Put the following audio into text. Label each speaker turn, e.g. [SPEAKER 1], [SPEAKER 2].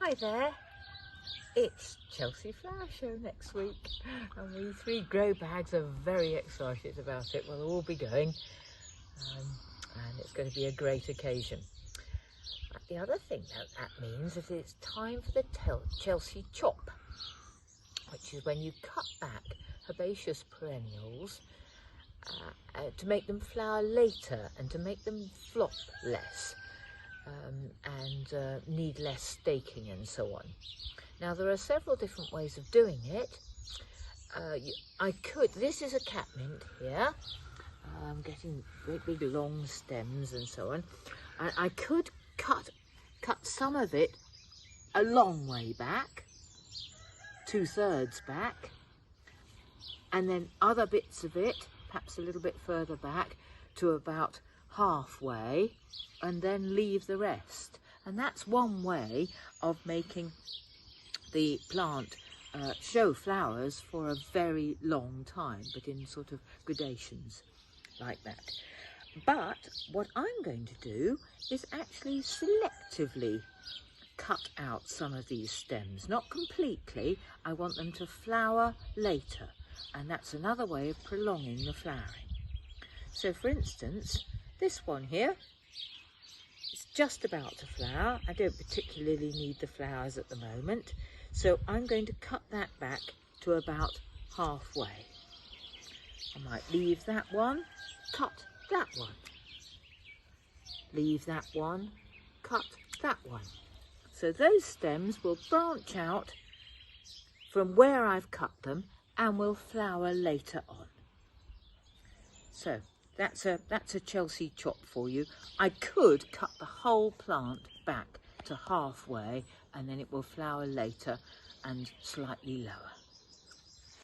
[SPEAKER 1] Hi there, it's Chelsea Flower Show next week and we three grow bags are very excited about it. We'll all be going and it's going to be a great occasion. But the other thing that means is it's time for the Chelsea chop, which is when you cut back herbaceous perennials to make them flower later and to make them flop less. And need less staking and so on. Now there are several different ways of doing it. This is a catmint here. I'm getting great big long stems and so on. I could cut some of it a long way back, 2/3 back, and then other bits of it perhaps a little bit further back to about halfway, and then leave the rest. And that's one way of making the plant show flowers for a very long time, but in sort of gradations like that. But what I'm going to do is actually selectively cut out some of these stems, not completely. I want them to flower later, and that's another way of prolonging the flowering. So for instance, this one here is just about to flower. I don't particularly need the flowers at the moment, so I'm going to cut that back to about halfway. I might leave that one, cut that one, leave that one, cut that one. So those stems will branch out from where I've cut them and will flower later on. So that's a Chelsea chop for you. I could cut the whole plant back to halfway and then it will flower later and slightly lower.